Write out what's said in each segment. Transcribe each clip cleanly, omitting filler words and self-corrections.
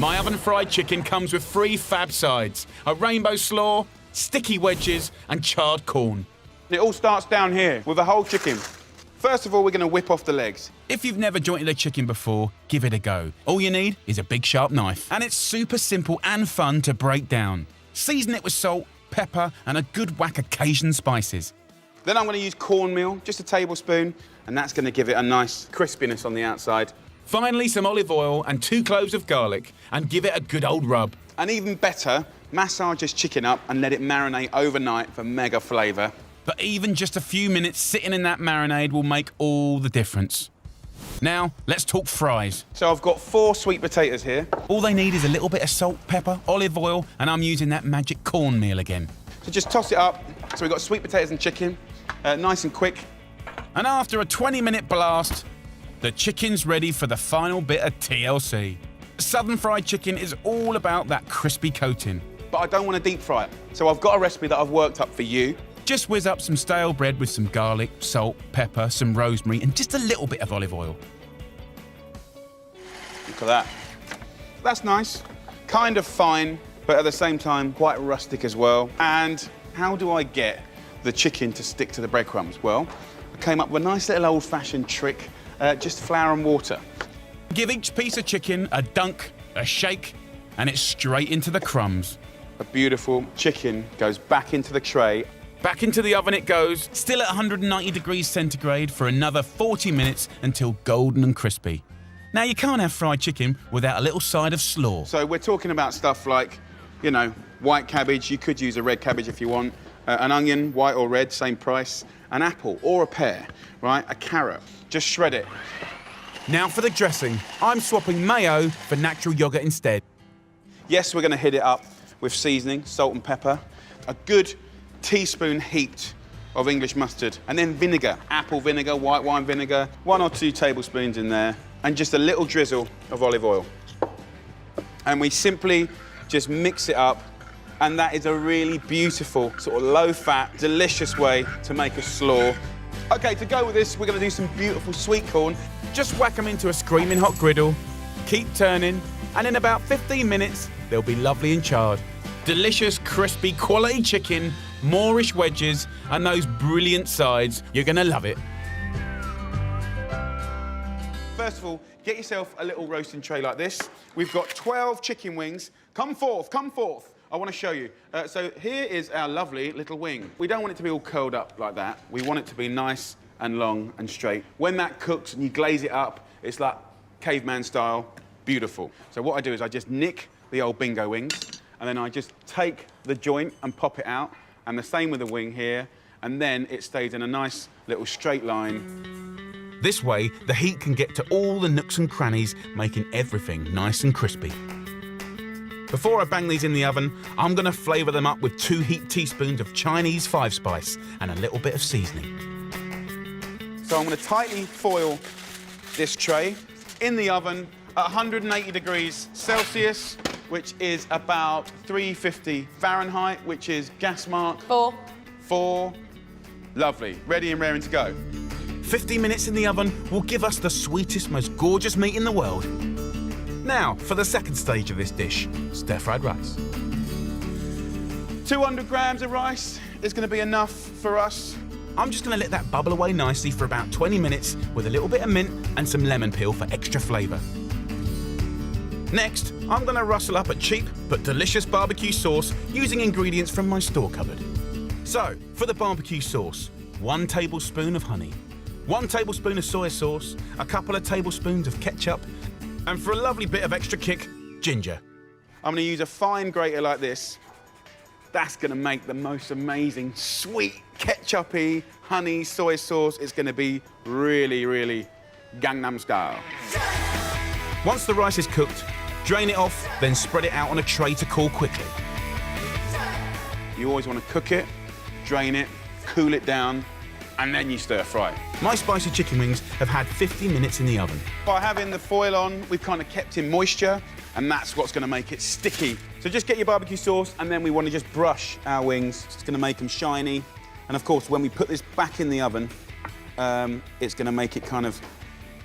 My oven-fried chicken comes with 3 fab sides, a rainbow slaw, sticky wedges and charred corn. It all starts down here with the whole chicken. First of all, we're going to whip off the legs. If you've never jointed a chicken before, give it a go. All you need is a big sharp knife. And it's super simple and fun to break down. Season it with salt, pepper and a good whack of Cajun spices. Then I'm going to use cornmeal, just a tablespoon, and that's going to give it a nice crispiness on the outside. Finally, some olive oil and 2 cloves of garlic and give it a good old rub. And even better, massage this chicken up and let it marinate overnight for mega flavour. But even just a few minutes sitting in that marinade will make all the difference. Now, let's talk fries. So I've got 4 sweet potatoes here. All they need is a little bit of salt, pepper, olive oil, and I'm using that magic cornmeal again. So just toss it up. So we've got sweet potatoes and chicken, nice and quick. And after a 20-minute blast, the chicken's ready for the final bit of TLC. Southern fried chicken is all about that crispy coating. But I don't want to deep fry it. So I've got a recipe that I've worked up for you. Just whiz up some stale bread with some garlic, salt, pepper, some rosemary, and just a little bit of olive oil. Look at that. That's nice. Kind of fine, but at the same time, quite rustic as well. And how do I get the chicken to stick to the breadcrumbs? Well, I came up with a nice little old-fashioned trick, just flour and water. Give each piece of chicken a dunk, a shake, and it's straight into the crumbs. A beautiful chicken goes back into the tray. Back into the oven it goes, still at 190 degrees centigrade for another 40 minutes until golden and crispy. Now, you can't have fried chicken without a little side of slaw. So we're talking about stuff like, you know, white cabbage. You could use a red cabbage if you want. An onion, white or red, same price. An apple or a pear, right? A carrot. Just shred it. Now for the dressing. I'm swapping mayo for natural yogurt instead. Yes, we're going to hit it up with seasoning, salt and pepper. A good teaspoon heaped of English mustard, and then vinegar, apple vinegar, white wine vinegar, 1 or 2 tablespoons in there, and just a little drizzle of olive oil. And we simply just mix it up, and that is a really beautiful, sort of low-fat, delicious way to make a slaw. Okay, to go with this, we're going to do some beautiful sweet corn. Just whack them into a screaming hot griddle, keep turning, and in about 15 minutes, they'll be lovely and charred. Delicious, crispy, quality chicken, Moorish wedges, and those brilliant sides. You're gonna love it. First of all, get yourself a little roasting tray like this. We've got 12 chicken wings. Come forth, come forth. I want to show you. So here is our lovely little wing. We don't want it to be all curled up like that. We want it to be nice and long and straight. When that cooks and you glaze it up, it's like caveman style, beautiful. So what I do is I just nick the old bingo wings, and then I just take the joint and pop it out, and the same with the wing here, and then it stays in a nice little straight line. This way, the heat can get to all the nooks and crannies, making everything nice and crispy. Before I bang these in the oven, I'm gonna flavour them up with 2 heaped teaspoons of Chinese 5-spice and a little bit of seasoning. So I'm gonna tightly foil this tray in the oven at 180 degrees Celsius, which is about 350 Fahrenheit, which is gas mark. 4. Lovely. Ready and raring to go. 50 minutes in the oven will give us the sweetest, most gorgeous meat in the world. Now, for the second stage of this dish, stir-fried rice. 200 grams of rice is going to be enough for us. I'm just going to let that bubble away nicely for about 20 minutes with a little bit of mint and some lemon peel for extra flavour. Next, I'm going to rustle up a cheap but delicious barbecue sauce using ingredients from my store cupboard. So, for the barbecue sauce, 1 tablespoon of honey, 1 tablespoon of soy sauce, a couple of tablespoons of ketchup, and for a lovely bit of extra kick, ginger. I'm going to use a fine grater like this. That's going to make the most amazing, sweet, ketchup-y, honey, soy sauce. It's going to be really, really Gangnam style. Once the rice is cooked, drain it off, then spread it out on a tray to cool quickly. You always want to cook it, drain it, cool it down, and then you stir fry. My spicy chicken wings have had 50 minutes in the oven. By having the foil on, we've kind of kept in moisture, and that's what's going to make it sticky. So just get your barbecue sauce, and then we want to just brush our wings. It's going to make them shiny. And of course, when we put this back in the oven, it's going to make it kind of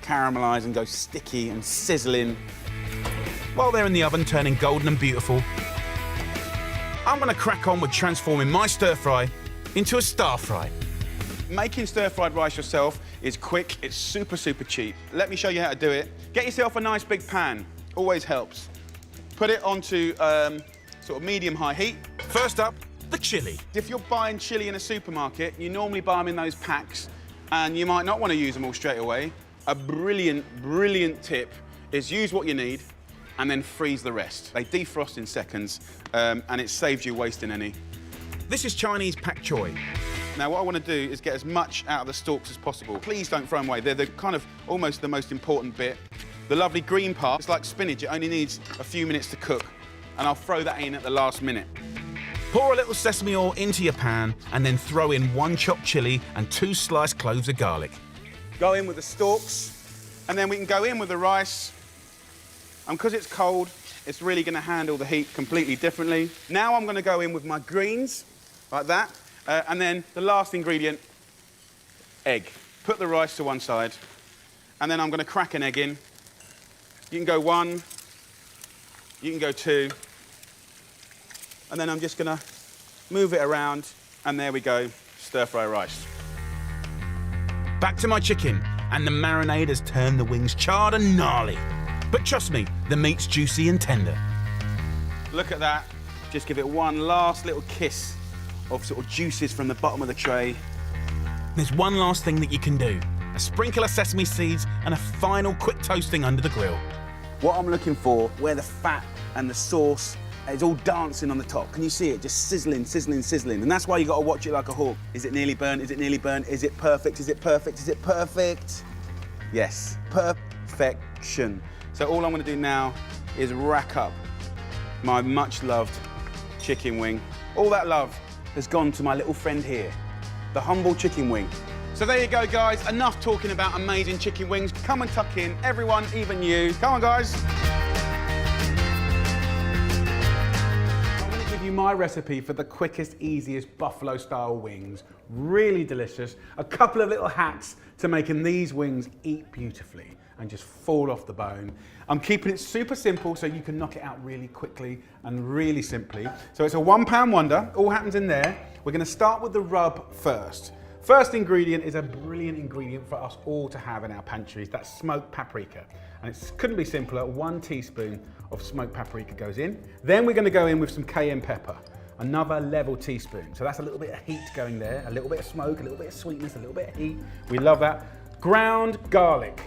caramelise and go sticky and sizzling. While they're in the oven turning golden and beautiful, I'm going to crack on with transforming my stir fry into a star fry. Making stir-fried rice yourself is quick, it's super, super cheap. Let me show you how to do it. Get yourself a nice big pan, always helps. Put it onto sort of medium-high heat. First up, the chili. If you're buying chili in a supermarket, you normally buy them in those packs, and you might not want to use them all straight away. A brilliant, brilliant tip is use what you need and then freeze the rest. They defrost in seconds, and it saves you wasting any. This is Chinese pak choi. Now, what I want to do is get as much out of the stalks as possible. Please don't throw them away. They're the kind of almost the most important bit. The lovely green part, it's like spinach. It only needs a few minutes to cook, and I'll throw that in at the last minute. Pour a little sesame oil into your pan and then throw in 1 chopped chili and 2 sliced cloves of garlic. Go in with the stalks, and then we can go in with the rice. And because it's cold, it's really going to handle the heat completely differently. Now I'm going to go in with my greens, like that. And then the last ingredient, egg. Put the rice to one side, and then I'm going to crack an egg in. You can go 1, you can go 2, and then I'm just going to move it around, and there we go, stir-fry rice. Back to my chicken, and the marinade has turned the wings charred and gnarly. But trust me, the meat's juicy and tender. Look at that. Just give it one last little kiss of sort of juices from the bottom of the tray. There's one last thing that you can do. A sprinkle of sesame seeds and a final quick toasting under the grill. What I'm looking for, where the fat and the sauce is all dancing on the top. Can you see it? Just sizzling, sizzling, sizzling. And that's why you got to watch it like a hawk. Is it nearly burnt? Is it nearly burnt? Is it perfect? Is it perfect? Is it perfect? Yes, perfection. So all I'm going to do now is rack up my much loved chicken wing. All that love has gone to my little friend here, the humble chicken wing. So there you go, guys. Enough talking about amazing chicken wings. Come and tuck in, everyone, even you. Come on, guys. I'm going to give you my recipe for the quickest, easiest buffalo-style wings. Really delicious. A couple of little hacks to making these wings eat beautifully and just fall off the bone. I'm keeping it super simple so you can knock it out really quickly and really simply. So it's a £1 wonder, all happens in there. We're gonna start with the rub first. First ingredient is a brilliant ingredient for us all to have in our pantries. That's smoked paprika. And it couldn't be simpler. 1 teaspoon of smoked paprika goes in. Then we're gonna go in with some cayenne pepper. Another level teaspoon. So that's a little bit of heat going there, a little bit of smoke, a little bit of sweetness, a little bit of heat. We love that. Ground garlic.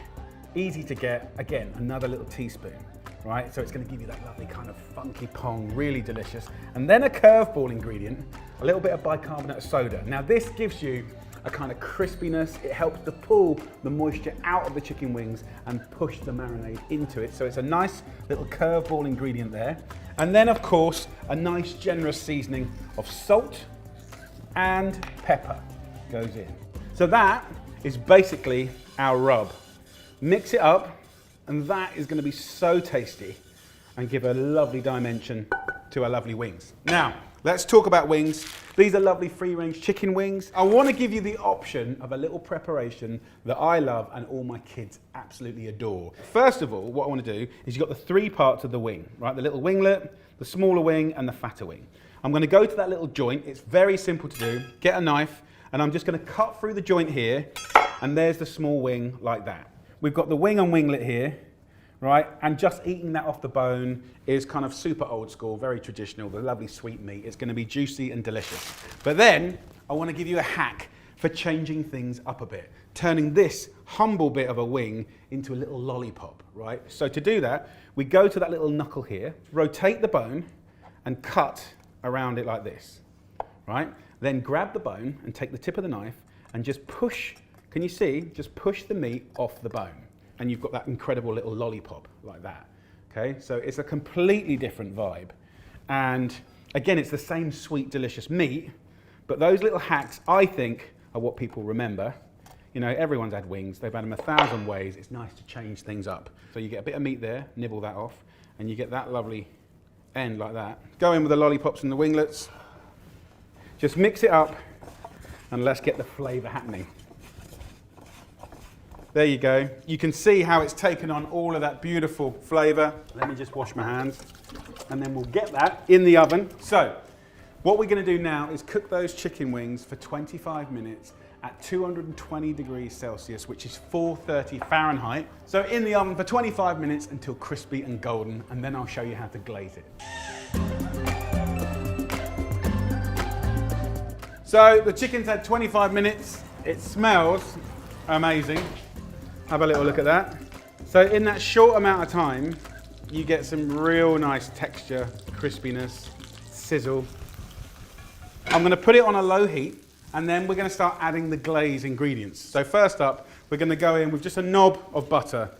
Easy to get, again, another little teaspoon, right? So it's gonna give you that lovely kind of funky pong, really delicious. And then a curveball ingredient, a little bit of bicarbonate of soda. Now this gives you a kind of crispiness. It helps to pull the moisture out of the chicken wings and push the marinade into it. So it's a nice little curveball ingredient there. And then of course, a nice generous seasoning of salt and pepper goes in. So that is basically our rub. Mix it up, and that is going to be so tasty and give a lovely dimension to our lovely wings. Now, let's talk about wings. These are lovely free-range chicken wings. I want to give you the option of a little preparation that I love and all my kids absolutely adore. First of all, what I want to do is you've got the 3 parts of the wing, right? The little winglet, the smaller wing, and the fatter wing. I'm going to go to that little joint. It's very simple to do. Get a knife, and I'm just going to cut through the joint here, and there's the small wing like that. We've got the wing and winglet here, right? And just eating that off the bone is kind of super old school, very traditional, the lovely sweet meat. It's gonna be juicy and delicious. But then I wanna give you a hack for changing things up a bit, turning this humble bit of a wing into a little lollipop, right? So to do that, we go to that little knuckle here, rotate the bone and cut around it like this, right? Then grab the bone and take the tip of the knife and just push. Can you see? Just push the meat off the bone and you've got that incredible little lollipop like that, okay? So it's a completely different vibe. And again, it's the same sweet, delicious meat, but those little hacks, I think, are what people remember. You know, everyone's had wings, they've had them 1,000 ways. It's nice to change things up. So you get a bit of meat there, nibble that off, and you get that lovely end like that. Go in with the lollipops and the winglets. Just mix it up, and let's get the flavor happening. There you go. You can see how it's taken on all of that beautiful flavour. Let me just wash my hands. And then we'll get that in the oven. So, what we're going to do now is cook those chicken wings for 25 minutes at 220 degrees Celsius, which is 430 Fahrenheit. So in the oven for 25 minutes until crispy and golden, and then I'll show you how to glaze it. So the chicken's had 25 minutes. It smells amazing. Have a little look at that. So in that short amount of time, you get some real nice texture, crispiness, sizzle. I'm gonna put it on a low heat, and then we're gonna start adding the glaze ingredients. So first up, we're gonna go in with just a knob of butter.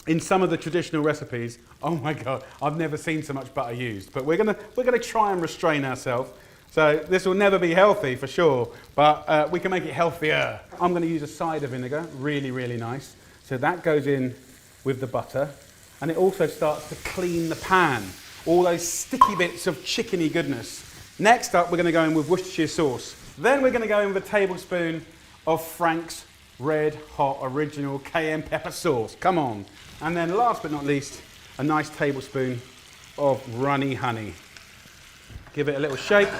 In some of the traditional recipes, oh my God, I've never seen so much butter used, but we're gonna try and restrain ourselves. So this will never be healthy for sure, but we can make it healthier. I'm gonna use a cider vinegar, really, really nice. So that goes in with the butter, and it also starts to clean the pan. All those sticky bits of chickeny goodness. Next up, we're gonna go in with Worcestershire sauce. Then we're gonna go in with a tablespoon of Frank's Red Hot Original Cayenne Pepper sauce. Come on. And then last but not least, a nice tablespoon of runny honey. Give it a little shake.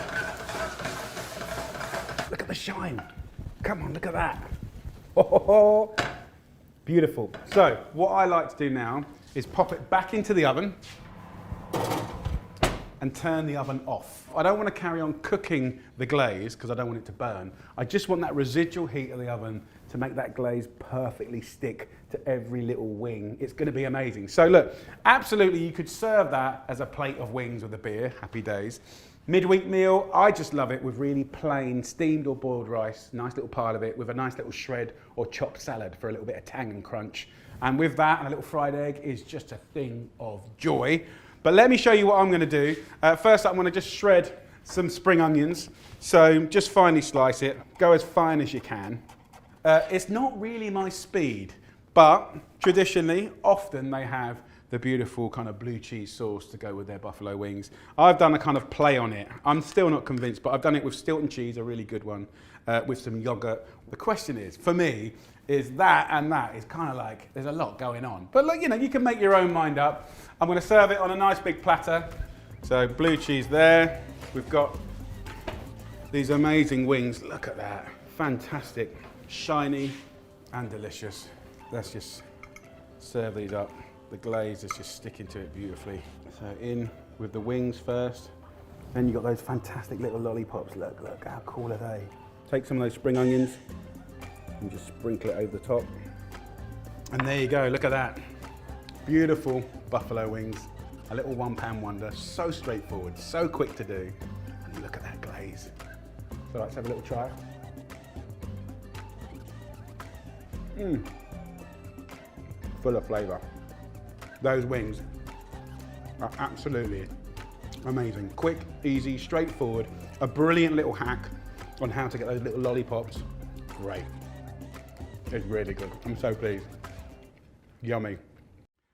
Look at the shine. Come on, look at that. Oh, beautiful. So what I like to do now is pop it back into the oven and turn the oven off. I don't want to carry on cooking the glaze because I don't want it to burn. I just want that residual heat of the oven to make that glaze perfectly stick to every little wing. It's going to be amazing. So look, absolutely you could serve that as a plate of wings with a beer, happy days. Midweek meal, I just love it with really plain steamed or boiled rice, nice little pile of it with a nice little shred or chopped salad for a little bit of tang and crunch. And with that and a little fried egg is just a thing of joy. But let me show you what I'm going to do. First I'm going to just shred some spring onions. So just finely slice it, go as fine as you can. It's not really my speed, but traditionally, often they have the beautiful kind of blue cheese sauce to go with their buffalo wings. I've done a kind of play on it. I'm still not convinced, but I've done it with Stilton cheese, a really good one, with some yogurt. The question is, for me, is that and that is kind of like, there's a lot going on. But look, you know, you can make your own mind up. I'm gonna serve it on a nice big platter. So blue cheese there. We've got these amazing wings. Look at that, fantastic, shiny and delicious. Let's just serve these up. The glaze is just sticking to it beautifully. So in with the wings first. Then you've got those fantastic little lollipops. Look, look, how cool are they? Take some of those spring onions and just sprinkle it over the top. And there you go, look at that. Beautiful buffalo wings. A little one-pan wonder. So straightforward, so quick to do. And look at that glaze. So let's have a little try. Full of flavour. Those wings are absolutely amazing. Quick, easy, straightforward. A brilliant little hack on how to get those little lollipops. Great. It's really good. I'm so pleased. Yummy.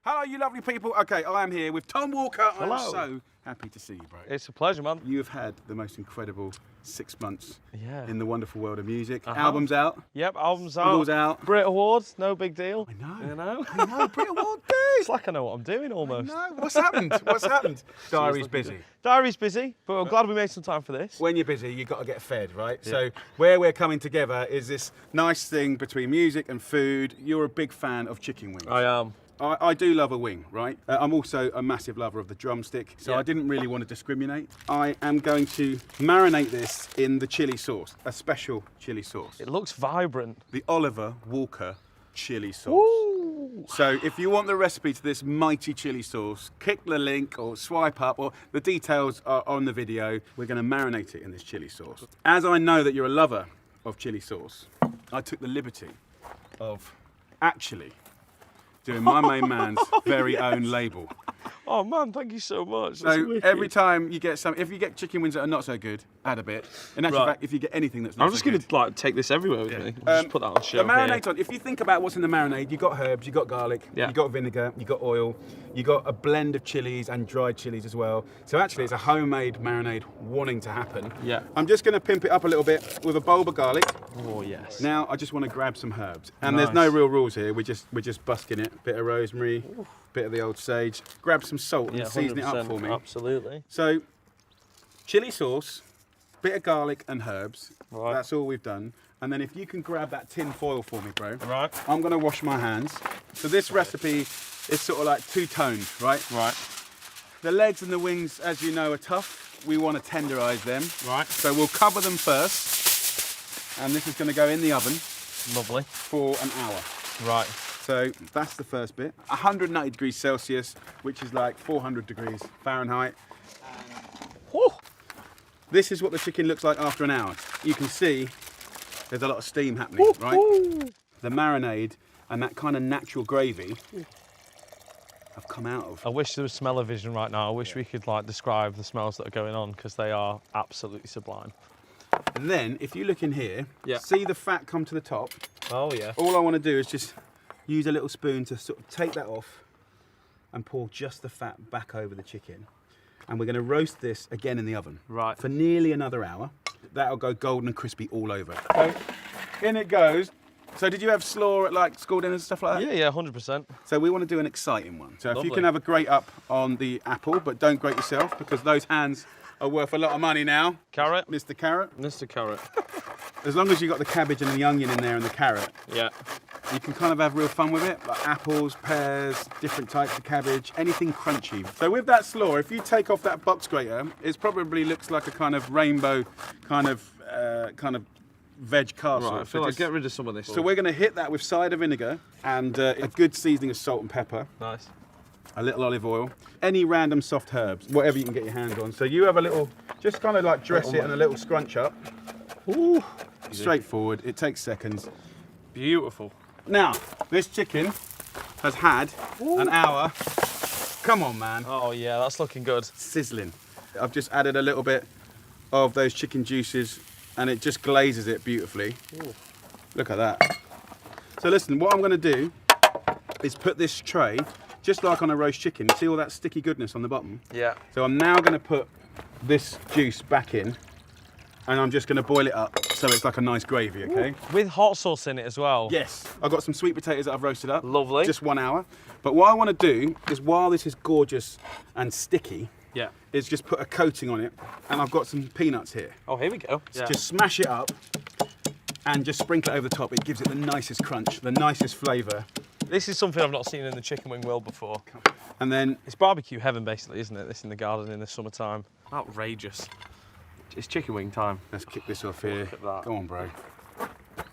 Hello, you lovely people. Okay, I am here with Tom Walker. Hello. I'm so happy to see you, bro. It's a pleasure, man. You've had the most incredible 6 months in the wonderful world of music. Uh-huh. Albums out. Yep, albums Singles out. Brit Awards, no big deal. I know. You know? I know, Brit Award, dude. It's like I know what I'm doing almost. No, what's happened? What's happened? Diary's busy. Diary's busy, but I'm glad we made some time for this. When you're busy, you've got to get fed, right? Yeah. So where we're coming together is this nice thing between music and food. You're a big fan of chicken wings. I am. I do love a wing, right? I'm also a massive lover of the drumstick, so I didn't really want to discriminate. I am going to marinate this in the chili sauce, a special chili sauce. It looks vibrant. The Oliver Walker chili sauce. Ooh. So if you want the recipe to this mighty chili sauce, click the link or swipe up, or the details are on the video. We're going to marinate it in this chili sauce. As I know that you're a lover of chili sauce, I took the liberty of actually doing my main man's very own label. Oh man, thank you so much. So every time you get some, if you get chicken wings that are not so good, add a bit. In actual fact, if you get anything that's not I'm so just good, gonna like take this everywhere with me. Just put that on show. The marinade on. If you think about what's in the marinade, you got herbs, you got garlic, you got vinegar, you got oil, you got a blend of chilies and dried chilies as well. So actually, it's a homemade marinade wanting to happen. Yeah. I'm just gonna pimp it up a little bit with a bulb of garlic. Oh, yes. Now I just want to grab some herbs, and there's no real rules here. We're just busking it. Bit of rosemary, bit of the old sage. Grab some salt and season it up for me. Absolutely. So, chili sauce, bit of garlic and herbs. Right. That's all we've done. And then if you can grab that tin foil for me, bro. Right. I'm gonna wash my hands. So this recipe is sort of like two-toned, right? Right. The legs and the wings, as you know, are tough. We want to tenderize them. Right. So we'll cover them first. And this is going to go in the oven. Lovely. For an hour. Right. So that's the first bit. 190 degrees Celsius, which is like 400 degrees Fahrenheit. Woo. This is what the chicken looks like after an hour. You can see there's a lot of steam happening, right? The marinade and that kind of natural gravy have come out of. I wish there was smell-o-vision right now. I wish we could like describe the smells that are going on, because they are absolutely sublime. And then, if you look in here, Yeah. see the fat come to the top. Oh yeah. All I want to do is just use a little spoon to sort of take that off and pour just the fat back over the chicken. And we're going to roast this again in the oven. Right. For nearly another hour. That'll go golden and crispy all over. So, in it goes. So did you have slaw at like school dinners and stuff like that? Yeah, 100%. So we want to do an exciting one. So if you Lovely. can have a grate up on the apple, but don't grate yourself, because those hands are worth a lot of money now. Carrot. Mr. Carrot. Mr. Carrot. As long as you've got the cabbage and the onion in there and the carrot, Yeah. you can kind of have real fun with it, like apples, pears, different types of cabbage, anything crunchy. So with that slaw, if you take off that box grater, it probably looks like a kind of rainbow kind of veg castle. Right, I feel like get rid of some of this. So we're going to hit that with cider vinegar and a good seasoning of salt and pepper. Nice. A little olive oil, any random soft herbs, whatever you can get your hands on. So you have a little, just kind of like dress it and a little scrunch up. Ooh, straightforward, it takes seconds. Beautiful. Now, this chicken has had an hour. Come on, man. Oh yeah, that's looking good. Sizzling. I've just added a little bit of those chicken juices and it just glazes it beautifully. Ooh. Look at that. So listen, what I'm going to do is put this tray, just like on a roast chicken, see all that sticky goodness on the bottom? Yeah. So I'm now going to put this juice back in and I'm just going to boil it up so it's like a nice gravy, okay? With hot sauce in it as well. Yes. I've got some sweet potatoes that I've roasted up. Lovely. Just 1 hour. But what I want to do is, while this is gorgeous and sticky, Yeah. is just put a coating on it, and I've got some peanuts here. Oh, here we go. Yeah. Just smash it up and just sprinkle it over the top. It gives it the nicest crunch, the nicest flavour. This is something I've not seen in the chicken wing world before. And then It's barbecue heaven, basically, isn't it? This in the garden in the summertime. Outrageous. It's chicken wing time. let's kick this off here. Look at that. Go on, bro.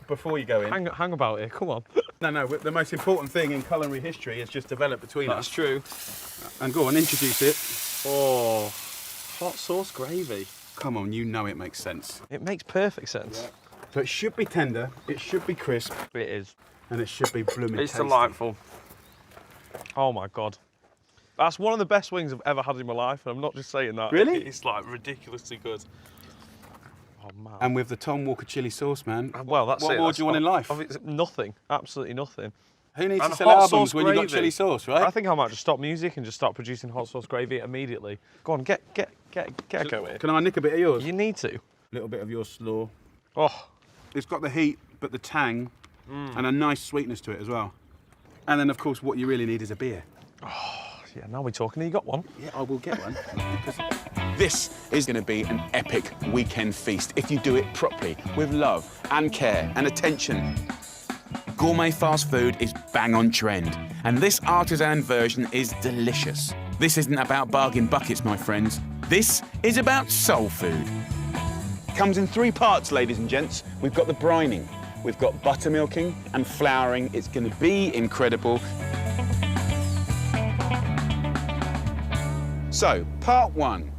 Before you go in. Hang about here, come on. No, the most important thing in culinary history is just developed between That's us. true. And go on, introduce it. Oh, hot sauce gravy. Come on, you know it makes sense. It makes perfect sense. So it should be tender, it should be crisp, It is. and it should be blooming It's tasty. delightful. Oh my God. That's one of the best wings I've ever had in my life, and I'm not just saying that. Really? It's like ridiculously good. Oh man. And with the Tom Walker chili sauce, man. Well, that's what it. more do you want in life? Nothing. Absolutely nothing. Who needs And to sell hot albums sauce when you've got gravy. chili sauce, right? I think I might just stop music and just start producing hot sauce gravy immediately. Go on, get a go here. Can I nick a bit of yours? You need to. A little bit of your slaw. Oh, It's got the heat, but the tang, and a nice sweetness to it as well. And then, of course, what you really need is a beer. yeah, now we're talking. You got one? Yeah, I will get one. This is going to be an epic weekend feast if you do it properly, with love and care and attention. Gourmet fast food is bang on trend, and this artisan version is delicious. This isn't about bargain buckets, my friends. This is about soul food. Comes in 3 parts, ladies and gents. We've got the brining, we've got buttermilking and flouring. It's going to be incredible. So, part 1,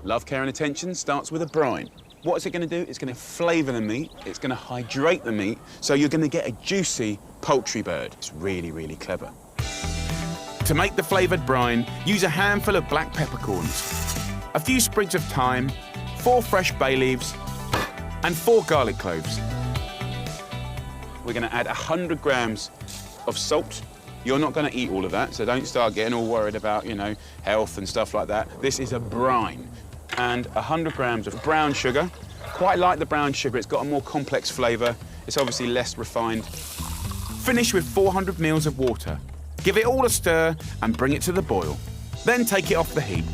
love, care and attention starts with a brine. What's it going to do? It's going to flavour the meat, it's going to hydrate the meat, so you're going to get a juicy poultry bird. It's really, really clever. To make the flavoured brine, use a handful of black peppercorns, a few sprigs of thyme, 4 fresh bay leaves, and 4 garlic cloves. We're going to add 100 grams of salt. You're not going to eat all of that, so don't start getting all worried about, you know, health and stuff like that. This is a brine. And 100 grams of brown sugar, quite like the brown sugar. It's got a more complex flavour. It's obviously less refined. Finish with 400 ml of water. Give it all a stir and bring it to the boil. Then take it off the heat.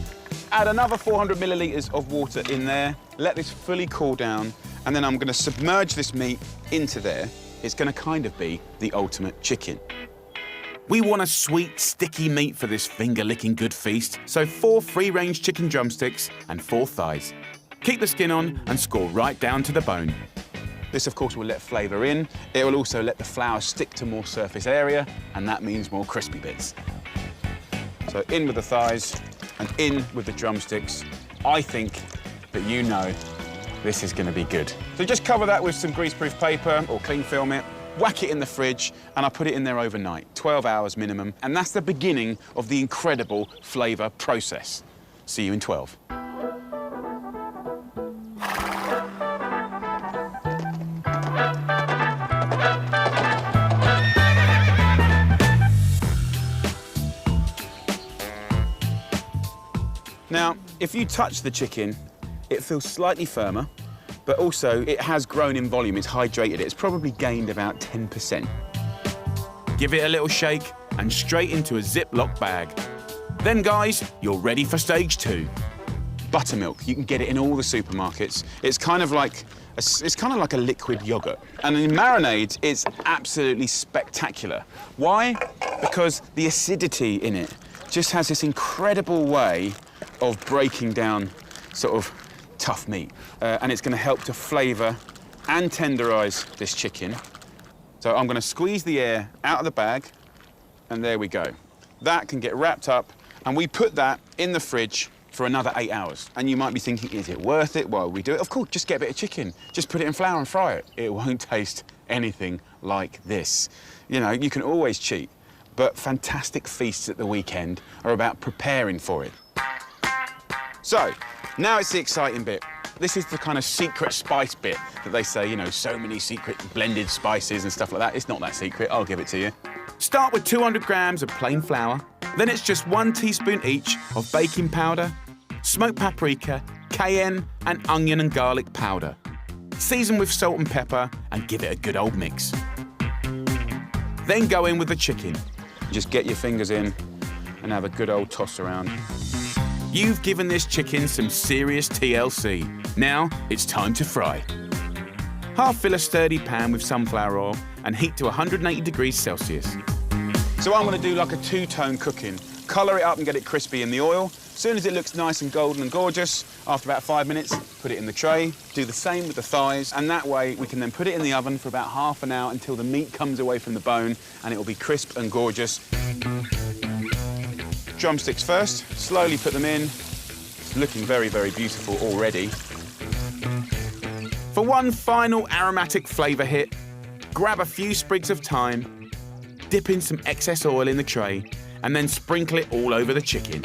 Add another 400 millilitres of water in there. Let this fully cool down. And then I'm going to submerge this meat into there. It's going to kind of be the ultimate chicken. We want a sweet, sticky meat for this finger-licking good feast, so 4 free-range chicken drumsticks and 4 thighs. Keep the skin on and score right down to the bone. This, of course, will let flavour in. It will also let the flour stick to more surface area, and that means more crispy bits. So in with the thighs and in with the drumsticks. I think that you know this is going to be good. So just cover that with some greaseproof paper or cling film it. Whack it in the fridge, and I put it in there overnight, 12 hours minimum. And that's the beginning of the incredible flavour process. See you in 12. Now, if you touch the chicken, it feels slightly firmer, but also it has grown in volume, it's hydrated it. It's probably gained about 10%. Give it a little shake and straight into a Ziploc bag. Then, guys, you're ready for stage 2. Buttermilk, you can get it in all the supermarkets. It's kind of like a liquid yogurt. And in marinades, it's absolutely spectacular. Why? Because the acidity in it just has this incredible way of breaking down sort of tough meat. And it's going to help to flavour and tenderise this chicken. So I'm going to squeeze the air out of the bag, and there we go. That can get wrapped up, and we put that in the fridge for another 8 hours. And you might be thinking, is it worth it while we do it? Of course, just get a bit of chicken. Just put it in flour and fry it. It won't taste anything like this. You know, you can always cheat, but fantastic feasts at the weekend are about preparing for it. So, now it's the exciting bit. This is the kind of secret spice bit that they say, you know, so many secret blended spices and stuff like that. It's not that secret, I'll give it to you. Start with 200 grams of plain flour. Then it's just 1 teaspoon each of baking powder, smoked paprika, cayenne, and onion and garlic powder. Season with salt and pepper and give it a good old mix. Then go in with the chicken. Just get your fingers in and have a good old toss around. You've given this chicken some serious TLC. Now it's time to fry. Half fill a sturdy pan with sunflower oil and heat to 180 degrees Celsius. So I'm going to do like a two-tone cooking. Colour it up and get it crispy in the oil. As soon as it looks nice and golden and gorgeous, after about 5 minutes, put it in the tray. Do the same with the thighs, and that way we can then put it in the oven for about half an hour until the meat comes away from the bone, and it will be crisp and gorgeous. Drumsticks first, slowly put them in. It's looking very, very beautiful already. For one final aromatic flavour hit, grab a few sprigs of thyme, dip in some excess oil in the tray, and then sprinkle it all over the chicken.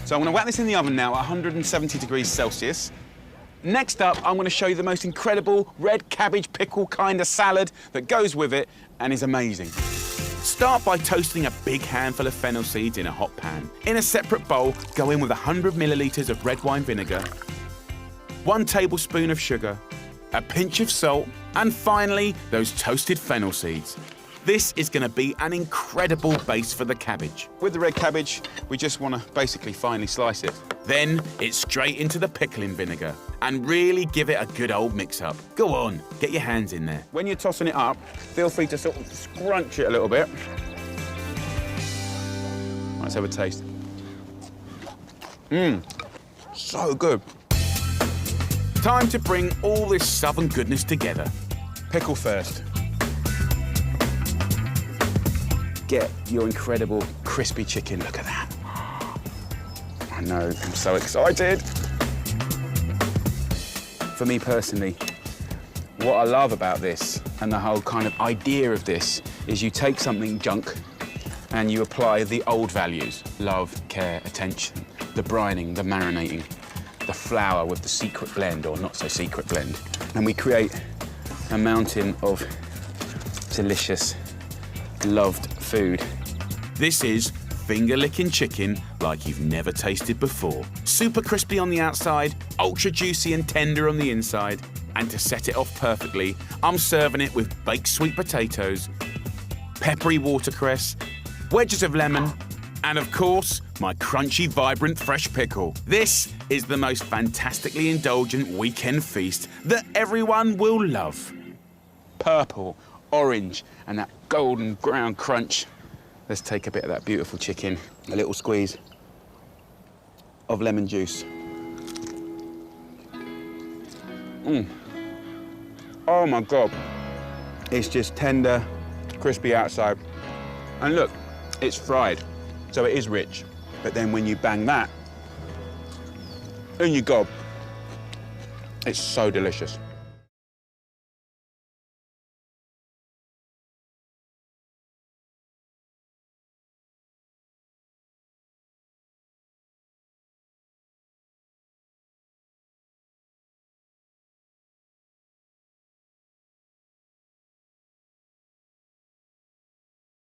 So I'm going to whack this in the oven now at 170 degrees Celsius. Next up, I'm going to show you the most incredible red cabbage pickle kind of salad that goes with it and is amazing. Start by toasting a big handful of fennel seeds in a hot pan. In a separate bowl, go in with 100 millilitres of red wine vinegar, 1 tablespoon of sugar, a pinch of salt, and finally, those toasted fennel seeds. This is going to be an incredible base for the cabbage. With the red cabbage, we just want to basically finely slice it. Then it's straight into the pickling vinegar and really give it a good old mix-up. Go on, get your hands in there. When you're tossing it up, feel free to sort of scrunch it a little bit. Let's have a taste. So good. Time to bring all this southern goodness together. Pickle first. Get your incredible crispy chicken. Look at that. I know, I'm so excited. For me personally, what I love about this and the whole kind of idea of this is you take something junk and you apply the old values. Love, care, attention, the brining, the marinating, the flour with the secret blend or not so secret blend. And we create a mountain of delicious, loved food. This is finger-licking chicken like you've never tasted before. Super crispy on the outside, ultra juicy and tender on the inside. And to set it off perfectly, I'm serving it with baked sweet potatoes, peppery watercress, wedges of lemon, and of course, my crunchy, vibrant, fresh pickle. This is the most fantastically indulgent weekend feast that everyone will love. Purple, orange, and that golden brown crunch. Let's take a bit of that beautiful chicken, a little squeeze of lemon juice. Oh my God. It's just tender, crispy outside. And look, it's fried, so it is rich. But then when you bang that in your gob, it's so delicious.